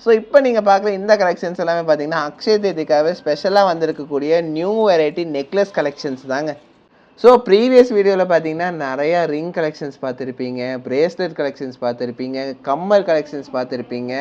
So இப்போ நீங்கள் பார்க்குற இந்த கலெக்ஷன்ஸ் எல்லாமே பார்த்தீங்கன்னா அக்ஷய திருதிக்காகவே ஸ்பெஷலாக வந்திருக்கக்கூடிய நியூ வெரைட்டி நெக்லஸ் கலெக்ஷன்ஸ் தாங்க. ஸோ ப்ரீவியஸ் வீடியோவில் பார்த்தீங்கன்னா நிறையா ரிங் கலெக்ஷன்ஸ் பார்த்துருப்பீங்க, பிரேஸ்லெட் கலெக்ஷன்ஸ் பார்த்துருப்பீங்க, கம்மல் கலெக்ஷன்ஸ் பார்த்துருப்பீங்க,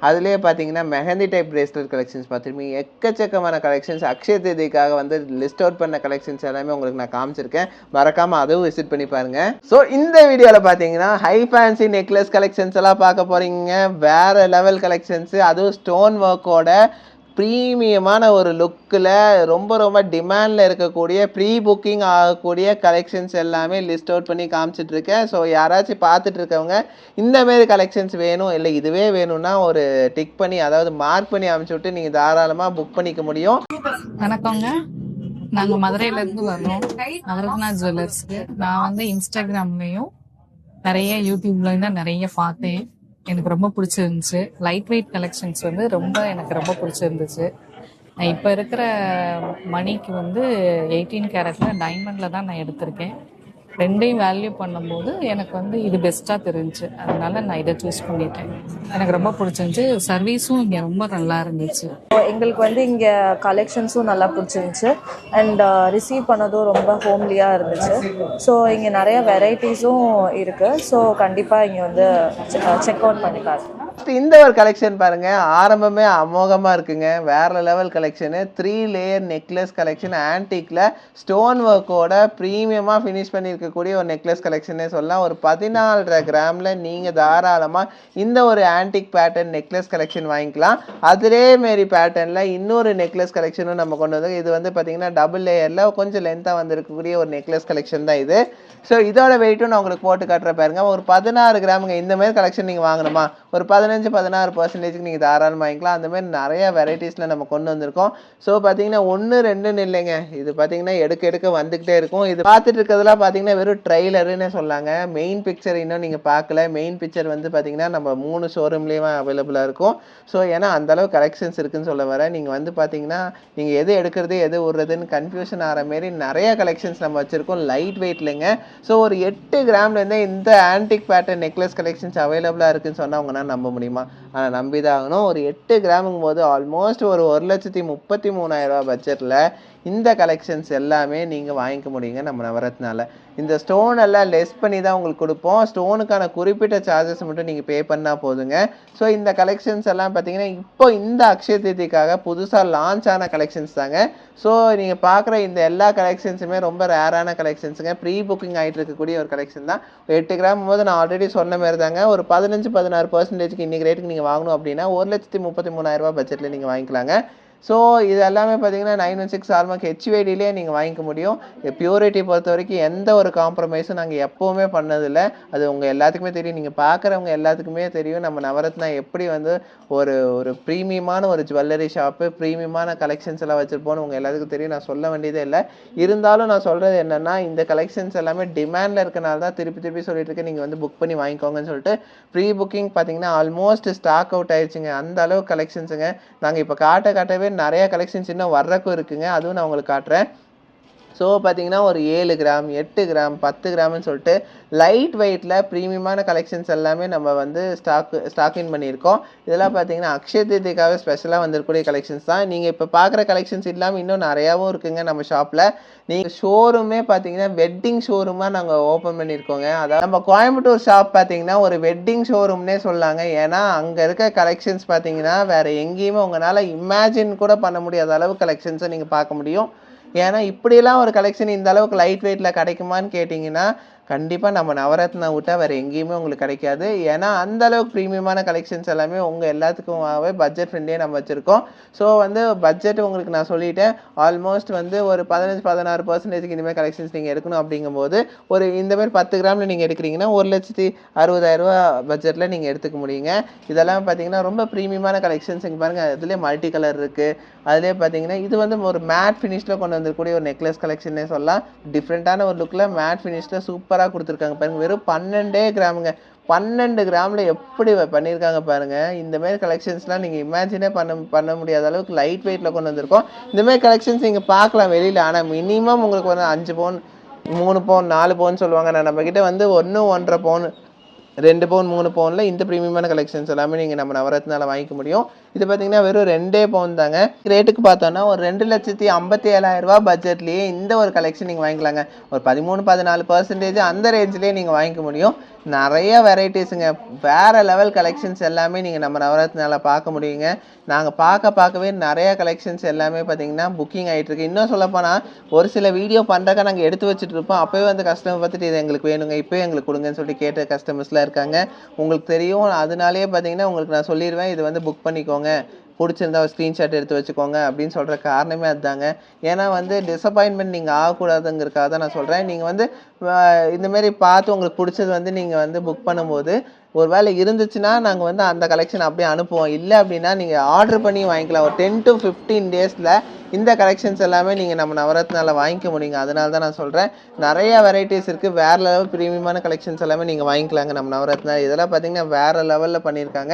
அதுலேயே பார்த்தீங்கன்னா மெஹந்தி டைப் பிரேஸ்லெட் கலெக்ஷன்ஸ் பார்த்துருப்பீங்க. எக்கச்சக்கமான கலெக்ஷன்ஸ் அக்ஷய திருதிக்காக வந்து லிஸ்ட் அவுட் பண்ண கலெக்ஷன்ஸ் எல்லாமே உங்களுக்கு நான் காமிச்சிருக்கேன். மறக்காமல் அதுவும் விசிட் பண்ணி பாருங்கள். ஸோ இந்த வீடியோவில் பார்த்தீங்கன்னா ஹை ஃபேன்சி நெக்லஸ் கலெக்ஷன்ஸ் எல்லாம் பார்க்க போகிறீங்க. வேறு லெவல் கலெக்ஷன்ஸு, அதுவும் ஸ்டோன் ஒர்க்கோட ப்ரீமியமான ஒரு லுக்கில் ரொம்ப ரொம்ப டிமாண்டில் இருக்கக்கூடிய ப்ரீ புக்கிங் ஆகக்கூடிய கலெக்ஷன்ஸ் எல்லாமே லிஸ்ட் அவுட் பண்ணி காமிச்சிட்ருக்கேன். ஸோ யாராச்சும் பார்த்துட்டு இருக்கவங்க இந்தமாரி கலெக்ஷன்ஸ் வேணும் இல்லை இதுவே வேணும்னா ஒரு டிக் பண்ணி, அதாவது மார்க் பண்ணி அனுப்பிச்சி விட்டு நீங்கள் தாராளமாக புக் பண்ணிக்க முடியும். வணக்கங்க, நாங்கள் மதுரையிலேருந்து வரோம். நவரத்னா ஜுவல்லர்ஸ்க்கு நான் வந்து இன்ஸ்டாகிராம்லேயும் நிறைய யூடியூப்லேயும் தான் நிறைய பார்த்தேன். எனக்கு ரொம்ப பிடிச்சிருந்துச்சு. லைட் வெயிட் கலெக்ஷன்ஸ் வந்து எனக்கு ரொம்ப பிடிச்சிருந்துச்சு. இப்போ இருக்கிற மணிக்கு வந்து 18 கேரட்ல டைமண்டில் தான் நான் எடுத்திருக்கேன். ரெண்டையும் வேல்யூ பண்ணும்போது எனக்கு வந்து இது பெஸ்ட்டாக தெரிஞ்சுச்சு. அதனால நான் இதை சூஸ் பண்ணிட்டேன். எனக்கு ரொம்ப பிடிச்சிருந்துச்சு. சர்வீஸும் இங்கே ரொம்ப நல்லா இருந்துச்சு. எங்களுக்கு வந்து இங்கே கலெக்ஷன்ஸும் நல்லா பிடிச்சிருந்துச்சு அண்ட் ரிசீவ் பண்ணதும் ரொம்ப ஹோம்லியாக இருந்துச்சு. ஸோ இங்கே நிறைய வெரைட்டிஸும் இருக்குது. ஸோ கண்டிப்பாக இங்கே வந்து செக் அவுட் பண்ணி பாருங்க. இந்த ஒரு கலெக்ஷன் பாருங்க, ஆரம்பமே அமோகமா இருக்குங்க. வேற level collection. 3 layer necklace collection, ஆன்டிக்ல ஸ்டோன் ஒர்க்கோட ப்ரீமியமா ஃபினிஷ் பண்ணியிருக்கக்கூடிய ஒரு நெக்லஸ் கலெக்ஷனே சொல்லலாம். ஒரு 14.5 கிராம்ல நீங்க தாராளமா இந்த ஒரு ஆன்டிக் பேட்டர்ன் நெக்லஸ் கலெக்ஷன் வாங்கிக்கலாம். அதே மாரி பேட்டர்ன்ல இன்னொரு நெக்லஸ் கலெக்ஷனும் நம்ம கொண்டு வந்து, இது வந்து பாத்தீங்கன்னா டபுள் லேயர்ல கொஞ்சம் லென்த்தா வந்திருக்கக்கூடிய ஒரு நெக்லஸ் கலெக்ஷன் தான் இது. ஸோ இதோட வெயிட்டும் நான் உங்களுக்கு போட்டு காட்டுற பாருங்க. ஒரு 16 கிராமுங்க. இந்த மாதிரி கலெக்ஷன் நீங்கள் வாங்கணுமா ஒரு 15-16% நீங்கள் தாராளமாக வாங்கிக்கலாம். அந்த மாதிரி நிறைய வெரைட்டிஸில் நம்ம கொண்டு வந்திருக்கோம். ஸோ பார்த்தீங்கன்னா 1 2ன்னு இல்லைங்க, இது பார்த்தீங்கன்னா எடுக்க வந்துக்கிட்டே இருக்கும். இது பார்த்துட்டு இருக்கிறதுலாம் பார்த்தீங்கன்னா வெறும் ட்ரெய்லருன்னு சொல்லாங்க. மெயின் பிக்சர் இன்னும் நீங்கள் பார்க்கல. மெயின் பிக்சர் வந்து பார்த்தீங்கன்னா நம்ம 3 ஷோரூம்லேயுமே அவைலபிளாக இருக்கும். ஸோ ஏன்னா அந்தளவு கலெக்ஷன்ஸ் இருக்குன்னு சொல்ல வரேன். நீங்கள் வந்து பார்த்தீங்கன்னா நீங்கள் எது எடுக்கிறது எது விடுறதுன்னு கன்ஃபியூஷன் ஆகிற மாரி நிறைய கலெக்ஷன்ஸ் நம்ம வச்சுருக்கோம். லைட் வெயிட்லைங்க. ஸோ ஒரு 8 கிராம்லேருந்தே இந்த ஆன்டிக் பேட்டர்ன் நெக்லஸ் கலெக்ஷன்ஸ் அவைலபிளாக இருக்குன்னு சொன்னால் உங்களால் நம்ப முடியுமா? ஆனால் நம்பி தான் ஆகணும். ஒரு 8 கிராமுங்கும் போது ஆல்மோஸ்ட் ஒரு 1,33,000 பட்ஜெட்டில் இந்த கலெக்ஷன்ஸ் எல்லாமே நீங்கள் வாங்கிக்க முடியுங்க நம்ம நவரத்னால. இந்த ஸ்டோன் எல்லாம் லெஸ் பண்ணி தான் உங்களுக்கு கொடுப்போம். ஸ்டோனுக்கான குறிப்பிட்ட சார்ஜஸ் மட்டும் நீங்கள் பே பண்ணால் போதுங்க. ஸோ இந்த கலெக்ஷன்ஸ் எல்லாம் பார்த்தீங்கன்னா இப்போ இந்த அக்ஷய திருதிக்காக புதுசாக லான்ச் ஆன கலெக்ஷன்ஸ் தாங்க. ஸோ நீங்கள் பார்க்குற இந்த எல்லா கலெக்ஷன்ஸுமே ரொம்ப ரேரான கலெக்ஷன்ஸுங்க. ப்ரீ புக்கிங் ஆகிட்டு இருக்கக்கூடிய ஒரு கலெக்ஷன் தான். 8 கிராம் போது நான் ஆல்ரெடி சொன்ன மாதிரி தாங்க, ஒரு 15-16% இன்றைக்கி ரேட்டுக்கு நீங்கள் வாங்கணும் அப்படின்னா 1,33,000 பட்ஜெட்டில் நீங்கள் வாங்கிக்கலாங்க. ஸோ இது எல்லாமே பார்த்தீங்கன்னா 916 ஆல்மார்க் ஹெச்வேடியிலே நீங்கள் வாங்கிக்க முடியும். பியூரிட்டி பொறுத்த வரைக்கும் எந்த ஒரு காம்ப்ரமைஸும் நாங்கள் எப்போவுமே பண்ணதில்லை. அது உங்கள் எல்லாத்துக்குமே தெரியும். நீங்கள் பார்க்குறவங்க எல்லாத்துக்குமே தெரியும் நம்ம நவரத்னா எப்படி வந்து ஒரு ப்ரீமியமான ஒரு ஜுவல்லரி ஷாப்பு, ப்ரீமியமான கலெக்ஷன்ஸ் எல்லாம் வச்சுருப்போன்னு உங்கள் எல்லாத்துக்கும் தெரியும். நான் சொல்ல வேண்டியதே இல்லை. இருந்தாலும் நான் சொல்கிறது என்னென்னா, இந்த கலெக்ஷன்ஸ் எல்லாமே டிமாண்டில் இருக்கனால தான் திருப்பி சொல்லிட்டு இருக்கேன். நீங்கள் வந்து புக் பண்ணி வாங்கிக்கோங்கன்னு சொல்லிட்டு. ப்ரீ புக்கிங் பார்த்தீங்கன்னா ஆல்மோஸ்ட் ஸ்டாக் அவுட் ஆயிடுச்சுங்க. அந்த அளவு கலெக்ஷன்ஸுங்க. நாங்கள் இப்போ காட்டவே நிறைய கலெக்ஷன்ஸ் இன்னும் வர்றக்கும் இருக்குங்க. அதுவும் நான் உங்களுக்கு காட்டுறேன். ஸோ பார்த்தீங்கன்னா ஒரு 7 கிராம் 8 கிராம் 10 கிராம்னு சொல்லிட்டு லைட் வெயிட்டில் ப்ரீமியமான கலெக்ஷன்ஸ் எல்லாமே நம்ம வந்து ஸ்டாக் இன் பண்ணியிருக்கோம். இதெல்லாம் பார்த்தீங்கன்னா அக்ஷய திருதிக்காகவே ஸ்பெஷலாக வந்திருக்கக்கூடிய கலெக்ஷன்ஸ் தான். நீங்கள் இப்போ பார்க்குற கலெக்ஷன்ஸ் இல்லாமல் இன்னும் நிறையாவும் இருக்குங்க நம்ம ஷாப்பில். நீங்கள் ஷோரூமே பார்த்தீங்கன்னா வெட்டிங் ஷோரூமாக நாங்கள் ஓப்பன் பண்ணியிருக்கோங்க. அதாவது நம்ம கோயம்புத்தூர் ஷாப் பார்த்தீங்கன்னா ஒரு வெட்டிங் ஷோரூம்னே சொல்லாங்க. ஏன்னா அங்கே இருக்க கலெக்ஷன்ஸ் பார்த்தீங்கன்னா வேறு எங்கேயுமே உங்களால் இமேஜின் கூட பண்ண முடியாத அளவு கலெக்ஷன்ஸை நீங்கள் பார்க்க முடியும். ஏன்னா இப்படியெல்லாம் ஒரு கலெக்ஷன் இந்த அளவுக்கு லைட் வெயிட்டில் கிடைக்குமான்னு கேட்டிங்கன்னா கண்டிப்பாக நம்ம நவரத்னா விட்டால் வேறு எங்கேயுமே உங்களுக்கு கிடைக்காது. ஏன்னா அந்தளவுக்கு ப்ரீமியமான கலெக்ஷன்ஸ் எல்லாமே உங்கள் எல்லாத்துக்குமாவே பட்ஜெட் ஃப்ரெண்ட்லியே நம்ம வச்சுருக்கோம். ஸோ வந்து பட்ஜெட் உங்களுக்கு நான் சொல்லிட்டேன். ஆல்மோஸ்ட் வந்து ஒரு 15-16% இனிமேல் கலெக்ஷன்ஸ் நீங்கள் எடுக்கணும் அப்படிங்கும்போது ஒரு இந்தமாதிரி 10 கிராமில் நீங்கள் எடுக்கிறீங்கன்னா 1,60,000 பட்ஜெட்டில் நீங்கள் எடுத்துக்க முடியுங்க. இதெல்லாம் பார்த்தீங்கன்னா ரொம்ப ப்ரீமியமான கலெக்ஷன்ஸ். இங்கே பாருங்கள், அதுலேயே மல்டி கலர் இருக்குது. அதுலேயே பார்த்தீங்கன்னா இது வந்து ஒரு மேட் ஃபினிஷில் கொண்டு வந்திருக்கக்கூடிய ஒரு நெக்லஸ் கலெக்ஷன்னே சொல்லலாம். டிஃப்ரெண்ட்டான ஒரு லுக்கில் மேட் ஃபினிஷில் சூப்பராக கொடுத்துருக்காங்க பாருங்கள். வெறும் 12 கிராமுங்க. 12 கிராமில் எப்படி பண்ணியிருக்காங்க பாருங்கள். இந்தமாரி கலெக்ஷன்ஸ்லாம் நீங்கள் இமேஜினே பண்ண முடியாத அளவுக்கு லைட் வெயிட்டில் கொண்டு வந்திருக்கோம். இந்தமாரி கலெக்ஷன்ஸ் நீங்கள் பார்க்கலாம் வெளியில். ஆனால் மினிமம் உங்களுக்கு வந்து 5 பவுன் 3 பவுன் 4 பவுன் சொல்லுவாங்க. நான் நம்மக்கிட்ட வந்து 1 1.5 பவுன் 2 பவுன் 3 பவுனில் இந்த ப்ரீமியமான கலெக்ஷன்ஸ் எல்லாமே நீங்கள் நம்ம நவரத்னால வாங்கிக்க முடியும். இது பார்த்தீங்கன்னா வெறும் 2 பவுன் தாங்க. ரேட்டுக்கு பார்த்தோன்னா ஒரு 2,57,000 பட்ஜெட்லேயே இந்த ஒரு கலெக்ஷன் நீங்கள் வாங்கிக்கலாங்க. ஒரு 13-14% அந்த ரேஞ்சிலே நீங்கள் வாங்கிக்க முடியும். நிறைய வெரைட்டிஸுங்க, வேறு லெவல் கலெக்ஷன்ஸ் எல்லாமே நீங்கள் நம்ம நவரத்னால பார்க்க முடியுங்க. நாங்கள் பார்க்கவே நிறைய கலெக்ஷன்ஸ் எல்லாமே பார்த்தீங்கன்னா புக்கிங் ஆகிட்டுருக்கு. இன்னும் சொல்லப்போனால் ஒரு சில வீடியோ பண்ணுறக்க நாங்கள் எடுத்து வச்சுட்டு இருப்போம். அப்போவே வந்து கஸ்டமர் பார்த்துட்டு இது எங்களுக்கு வேணுங்க, இப்போயே எங்களுக்கு கொடுங்கன்னு சொல்லிட்டு கேட்ட கஸ்டமர்ஸ்லாம் இருக்காங்க. உங்களுக்கு தெரியும், அதனாலேயே பார்த்தீங்கன்னா உங்களுக்கு நான் சொல்லிடுவேன், இது வந்து புக் பண்ணிக்கோங்க, பிடிச்சிருந்தா ஒரு ஸ்க்ரீன்ஷாட் எடுத்து வச்சுக்கோங்க அப்படின்னு சொல்கிற காரணமே அதுதாங்க. ஏன்னா வந்து டிசப்பாயின்மெண்ட் நீங்கள் ஆகக்கூடாதுங்கிறக்காக தான் நான் சொல்கிறேன். நீங்கள் வந்து இந்தமாரி பார்த்து உங்களுக்கு பிடிச்சது வந்து நீங்கள் வந்து புக் பண்ணும்போது ஒரு வேளை இருந்துச்சுன்னா நாங்கள் வந்து அந்த கலெக்ஷன் அப்படியே அனுப்புவோம். இல்லை அப்படின்னா நீங்கள் ஆர்டர் பண்ணி வாங்கிக்கலாம். ஒரு 10 to 15 டேஸில் இந்த கலெக்ஷன்ஸ் எல்லாமே நீங்கள் நம்ம நவரத்னால வாங்கிக்க முடியுங்க. அதனால தான் நான் சொல்கிறேன், நிறையா வெரைட்டிஸ் இருக்குது. வேறு லெவல் ப்ரீமியமான கலெக்ஷன்ஸ் எல்லாமே நீங்கள் வாங்கிக்கலாங்க நம்ம நவரத்னா. இதெல்லாம் பார்த்தீங்கன்னா வேறு லெவலில் பண்ணியிருக்காங்க.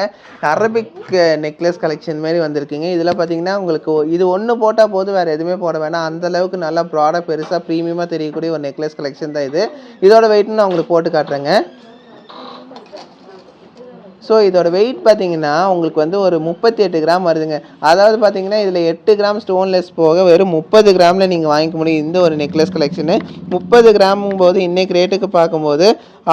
அரபிக் நெக்லஸ் கலெக்ஷன் மாதிரி வந்திருக்குங்க. இதில் பார்த்தீங்கன்னா உங்களுக்கு இது ஒன்று போட்டால் போது, வேறு எதுவுமே போட வேணாம். அந்தளவுக்கு நல்லா ப்ராடக்ட் பெருசாக ப்ரீமியமாக தெரியக்கூடிய ஒரு நெக்லஸ் கலெக்ஷன் தான் இது. இதோட வெயிட்னு நான் உங்களுக்கு போட்டு காட்டுறேங்க. ஸோ இதோட வெயிட் பார்த்தீங்கன்னா உங்களுக்கு வந்து ஒரு 38 கிராம் வருதுங்க. அதாவது பார்த்தீங்கன்னா இதில் 8 கிராம் ஸ்டோன்லெஸ் போக வெறும் 30 கிராமில் நீங்கள் வாங்கிக்க முடியும் இந்த ஒரு நெக்லஸ் கலெக்ஷனு. 30 கிராமும் போது இன்றைக்கி ரேட்டுக்கு பார்க்கும்போது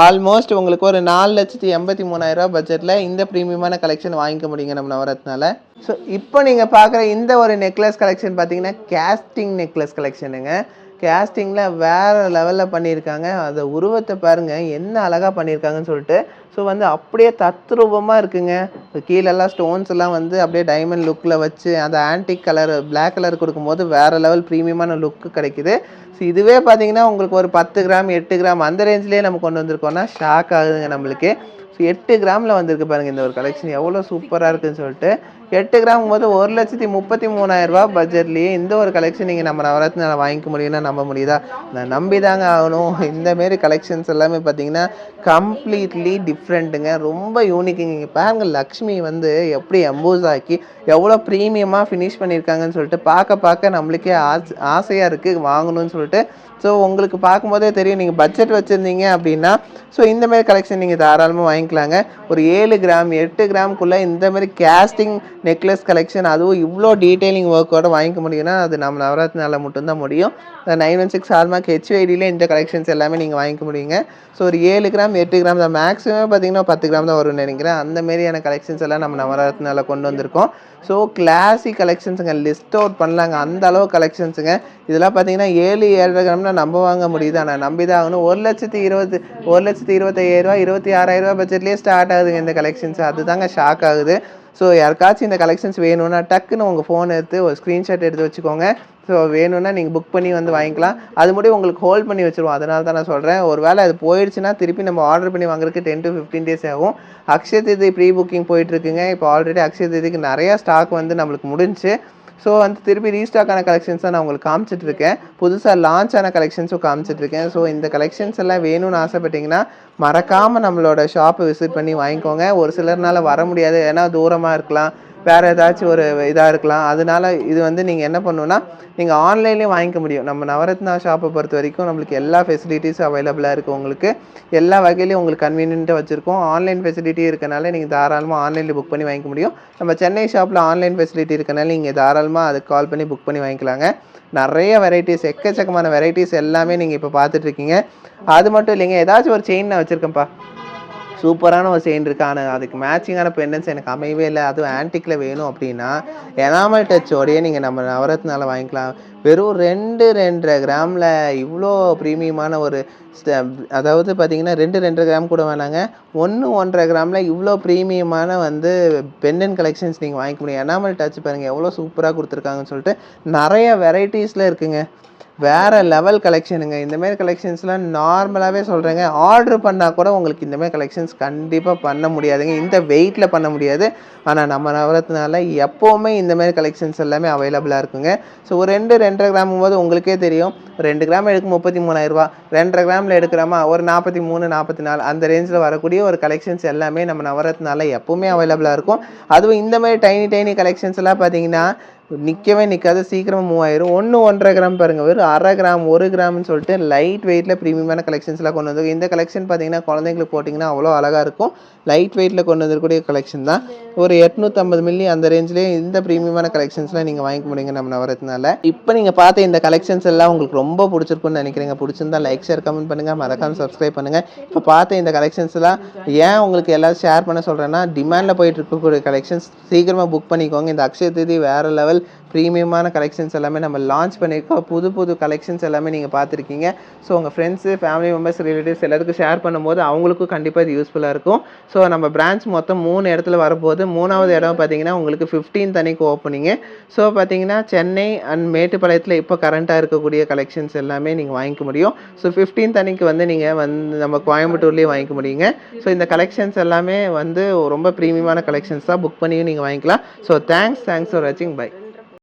ஆல்மோஸ்ட் உங்களுக்கு ஒரு 4,83,000 பட்ஜெட்டில் இந்த ப்ரீமியமான கலெக்ஷன் வாங்கிக்க முடியுங்க நம்ம நவரத்னால. ஸோ இப்போ நீங்கள் பார்க்குற இந்த ஒரு நெக்லஸ் கலெக்ஷன் பார்த்தீங்கன்னா கேஸ்டிங் நெக்லஸ் கலெக்ஷனுங்க. கேஸ்டிங்கில் வேறு லெவலில் பண்ணியிருக்காங்க. அந்த உருவத்தை பாருங்கள் என்ன அழகாக பண்ணியிருக்காங்கன்னு சொல்லிட்டு. ஸோ வந்து அப்படியே தத்ரூபமாக இருக்குங்க. கீழெல்லாம் ஸ்டோன்ஸ் எல்லாம் வந்து அப்படியே டைமண்ட் லுக்கில் வச்சு அந்த ஆன்டிக் கலர் பிளாக் கலர் கொடுக்கும்போது வேறு லெவல் ப்ரீமியமான லுக்கு கிடைக்குது. ஸோ இதுவே பார்த்தீங்கன்னா உங்களுக்கு ஒரு 10 கிராம் 8 கிராம் அந்த ரேஞ்சிலே நம்ம கொண்டு வந்திருக்கோன்னா ஷாக் ஆகுதுங்க நம்மளுக்கு. ஸோ 8 கிராமில் வந்திருக்கு பாருங்கள் இந்த ஒரு கலெக்ஷன் எவ்வளோ சூப்பராக இருக்குதுன்னு சொல்லிட்டு. 8 கிராம் போது 1,33,000 பட்ஜெட்லேயே இந்த ஒரு கலெக்ஷன் நீங்கள் நம்ம நவரத்னால வாங்கிக்க முடியும்னா நம்ப முடியுதா? நான் நம்பி தாங்க ஆகணும். இந்தமாரி கலெக்ஷன்ஸ் எல்லாமே பார்த்தீங்கன்னா கம்ப்ளீட்லி டிஃப்ரெண்ட்டுங்க, ரொம்ப யூனிக்குங்க. இங்கே பாருங்கள் லக்ஷ்மி வந்து எப்படி எம்போஸ் ஆக்கி எவ்வளோ ப்ரீமியமாக ஃபினிஷ் பண்ணியிருக்காங்கன்னு சொல்லிட்டு பார்க்க நம்மளுக்கே ஆசையாக இருக்குது வாங்கணும்னு சொல்லிட்டு. ஸோ உங்களுக்கு பார்க்கும்போதே தெரியும், நீங்கள் பட்ஜெட் வச்சுருந்தீங்க அப்படின்னா ஸோ இந்தமாரி கலெக்ஷன் நீங்கள் தாராளமாக வாங்கிக்கலாங்க. ஒரு 7 கிராம் 8 கிராமுக்குள்ளே இந்தமாரி கேஸ்டிங் நெக்லஸ் கலெக்ஷன், அதுவும் இவ்வளோ டீட்டெயிலிங் ஒர்க்கோடு வாங்கிக்க முடியும்னா அது நம்ம நவரத்னால மட்டும்தான் முடியும். 916 ஹால்மார்க் HYDயில் இந்த கலெக்ஷன்ஸ் எல்லாமே நீங்கள் வாங்கிக்க முடியுங்க. ஸோ ஒரு 7 கிராம் 8 கிராம் தான் மேக்ஸிமம் பார்த்தீங்கன்னா 10 கிராம் தான் வரும்னு நினைக்கிறேன். அந்தமாரியான கலெக்ஷன்ஸ் எல்லாம் நம்ம நவரத்னால கொண்டு வந்திருக்கோம். ஸோ கிளாசிக் கலெக்ஷன்ஸுங்க, லிஸ்ட் அவுட் பண்ணலாங்க அந்த அளவு கலெக்ஷன்ஸுங்க. இதெல்லாம் பார்த்தீங்கன்னா 7-7.5 கிராம்னா நம்ம வாங்க முடியுது, ஆனால் நம்பி தான் ஆகணும். 1,25,000 26,000 பட்ஜெட்லேயே ஸ்டார்ட் ஆகுதுங்க இந்த கலெக்ஷன்ஸ். அதுதாங்க ஷாக் ஆகுது. ஸோ யாருக்காச்சும் இந்த கலெக்ஷன்ஸ் வேணும்னா டக்குன்னு உங்கள் ஃபோன் எடுத்து ஒரு ஸ்க்ரீன்ஷாட் எடுத்து வச்சுக்கோங்க. ஸோ வேணும்னா நீங்கள் புக் பண்ணி வந்து வாங்கிக்கலாம். அது முடியும் உங்களுக்கு ஹோல்ட் பண்ணி வச்சுருவோம். அதனால தான் நான் சொல்கிறேன், ஒரு வேளை அது போயிடுச்சுன்னா திருப்பி நம்ம ஆர்டர் பண்ணி வாங்குறதுக்கு 10 to 15 டேஸ் ஆகும். அக்ஷய திருதி ப்ரீ புக்கிங் போயிட்டுருக்குங்க. இப்போ ஆல்ரெடி அக்ஷய திருதிக்கு நிறையா ஸ்டாக் வந்து நம்மளுக்கு முடிஞ்சு. ஸோ வந்து திருப்பி ரீஸ்டாக் ஆன கலெக்ஷன்ஸ் தான் நான் உங்களுக்கு காமிச்சிட்ருக்கேன். புதுசாக லான்ச் ஆன கலெக்ஷன்ஸும் காமிச்சிட்ருக்கேன். ஸோ இந்த கலெக்ஷன்ஸ் எல்லாம் வேணும்னு ஆசைப்பட்டிங்கன்னா மறக்காமல் நம்மளோட ஷாப்பை விசிட் பண்ணி வாங்கிக்கோங்க. ஒரு சிலர்னால வர முடியாது, ஏன்னா தூரமாக இருக்கலாம், வேறு ஏதாச்சும் ஒரு இதாக இருக்கலாம். அதனால இது வந்து நீங்கள் என்ன பண்ணணுன்னா நீங்கள் ஆன்லைன்லேயும் வாங்கிக்க முடியும். நம்ம நவரத்னா ஷாப்பை பொறுத்த வரைக்கும் நம்மளுக்கு எல்லா ஃபெசிலிட்டிஸும் அவைலபிளாக இருக்குது. உங்களுக்கு எல்லா வகையிலையும் உங்களுக்கு கன்வீனியண்ட்டாக வச்சுருக்கோம். ஆன்லைன் ஃபெசிலிட்டி இருக்கனால நீங்கள் தாராளமாக ஆன்லைனில் புக் பண்ணி வாங்கிக்க முடியும். நம்ம சென்னை ஷாப்பில் ஆன்லைன் ஃபெசிலிட்டி இருக்கனால நீங்கள் தாராளமாக அதுக்கு கால் பண்ணி புக் பண்ணி வாங்கிக்கலாங்க. நிறைய வெரைட்டிஸ், எக்கச்சக்கமான வெரைட்டிஸ் எல்லாமே நீங்கள் இப்போ பார்த்துட்ருக்கீங்க. அது மட்டும் இல்லைங்க, ஏதாச்சும் ஒரு செயின் நான் வச்சுருக்கேன்ப்பா, சூப்பரான ஒரு செயின் இருக்குது, ஆனால் அதுக்கு மேட்சிங்கான பெண்டன்ஸ் எனக்கு அமையவே இல்லை, அதுவும் ஆன்டிக்கில் வேணும் அப்படின்னா எனாமல் டச்சோடையே நீங்கள் நம்ம நவரத்னால வாங்கிக்கலாம். வெறும் 2-2.5 கிராமில் இவ்வளோ ப்ரீமியமான ஒரு அதாவது பார்த்தீங்கன்னா 2-2.5 கிராம் கூட வேணாங்க, 1-1.5 கிராமில் இவ்வளோ ப்ரீமியமான வந்து பெண்டன் கலெக்ஷன்ஸ் நீங்கள் வாங்கிக்க முடியும். எனாமல் டச் பாருங்கள் எவ்வளோ சூப்பராக கொடுத்துருக்காங்கன்னு சொல்லிட்டு. நிறைய வெரைட்டிஸில் இருக்குங்க, வேறு லெவல் கலெக்ஷனுங்க. இந்தமாரி கலெக்ஷன்ஸ்லாம் நார்மலாகவே சொல்கிறேங்க, ஆர்டர் பண்ணால் கூட உங்களுக்கு இந்தமாரி கலெக்ஷன்ஸ் கண்டிப்பாக பண்ண முடியாதுங்க, இந்த வெயிட்டில் பண்ண முடியாது. ஆனால் நம்ம நவரத்னால எப்போவுமே இந்தமாரி கலெக்ஷன்ஸ் எல்லாமே அவைலபிளாக இருக்குங்க. ஸோ ஒரு 2-2.5 கிராம் போது உங்களுக்கே தெரியும், 2 கிராம் எடுக்கும் 33,000, 2.5 கிராமில் எடுக்கிறோமா ஒரு 43-44 அந்த ரேஞ்சில் வரக்கூடிய ஒரு கலெக்ஷன்ஸ் எல்லாமே நம்ம நவரத்னால எப்போவுமே அவைலபிளாக இருக்கும். அதுவும் இந்தமாதிரி டைனி கலெக்ஷன்ஸ் எல்லாம் பார்த்தீங்கன்னா நிற்கவே நிற்காது, சீக்கிரமாக மூவ் ஆயிரும். 1-1.5 கிராம் பாருங்கள், வெறும் 1/2 கிராம் 1 கிராம்னு சொல்லிட்டு லைட் வெயிட்டில் ப்ரீமியமான கலெக்ஷன்ஸ்லாம் கொண்டு வந்து இந்த கலெக்ஷன் பார்த்தீங்கன்னா குழந்தைங்களுக்கு போட்டிங்கன்னா அவ்வளோ அழகாக இருக்கும். லைட் வெயிட்டில் கொண்டு வந்துருக்கூடிய கலெக்ஷன் தான். ஒரு 850 மில்லி அந்த ரேஞ்சிலேயே இந்த ப்ரீமியமான கலெக்ஷன்ஸ்லாம் நீங்கள் வாங்கிக்க முடியுங்க நம்ம நவரத்னால. இப்போ நீங்கள் பார்த்த இந்த கலெக்ஷன்ஸ் எல்லாம் உங்களுக்கு ரொம்ப பிடிச்சிருக்குன்னு நினைக்கிறீங்க. பிடிச்சிருந்தா லைக் ஷேர் கமெண்ட் பண்ணுங்கள், மறக்காமல் சப்ஸ்கிரைப் பண்ணுங்கள். இப்போ பார்த்த இந்த கலெக்ஷன்ஸ்லாம் ஏன் உங்களுக்கு எல்லாரும் ஷேர் பண்ண சொல்கிறேன்னா, டிமாண்டில் போயிட்டு இருக்கக்கூடிய கலெக்ஷன்ஸ் சீக்கிரமாக புக் பண்ணிக்கோங்க. இந்த அக்ஷய திருதி வேறு லெவல் ப்ரீமியமான கலெக்ஷன்ஸ் எல்லாமே நம்ம லான்ச் பண்ணியிருக்கோம். புது புது கலெக்ஷன்ஸ் எல்லாமே நீங்கள் பார்த்துருக்கீங்க. ஸோ உங்கள் ஃப்ரெண்ட்ஸு, ஃபேமிலி மெம்பர்ஸ், ரிலேட்டிவ்ஸ் எல்லாத்துக்கும் ஷேர் பண்ணும்போது அவங்களுக்கும் கண்டிப்பாக இது யூஸ்ஃபுல்லாக இருக்கும். ஸோ நம்ம பிரான்ச் மொத்தம் 3 இடத்துல வரப்போகுது. 3வது இடம் பார்த்தீங்கன்னா உங்களுக்கு 15th அன்னைக்கு ஓப்பனிங்கு. ஸோ பார்த்தீங்கன்னா சென்னை அண்ட் மேட்டுப்பாளையத்தில் இப்போ கரண்ட்டாக இருக்கக்கூடிய கலெக்ஷன்ஸ் எல்லாமே நீங்கள் வாங்கிக்க முடியும். ஸோ 15th அன்னைக்கு வந்து நீங்கள் நம்ம கோயம்புத்தூர்லேயே வாங்கிக்க முடியுங்க. ஸோ இந்த கலெக்ஷன்ஸ் எல்லாமே வந்து ரொம்ப ப்ரீமியமான கலெக்ஷன்ஸ் தான். புக் பண்ணியும் நீங்கள் வாங்கிக்கலாம். ஸோ தேங்க்ஸ் ஃபார் வாட்சிங். பை.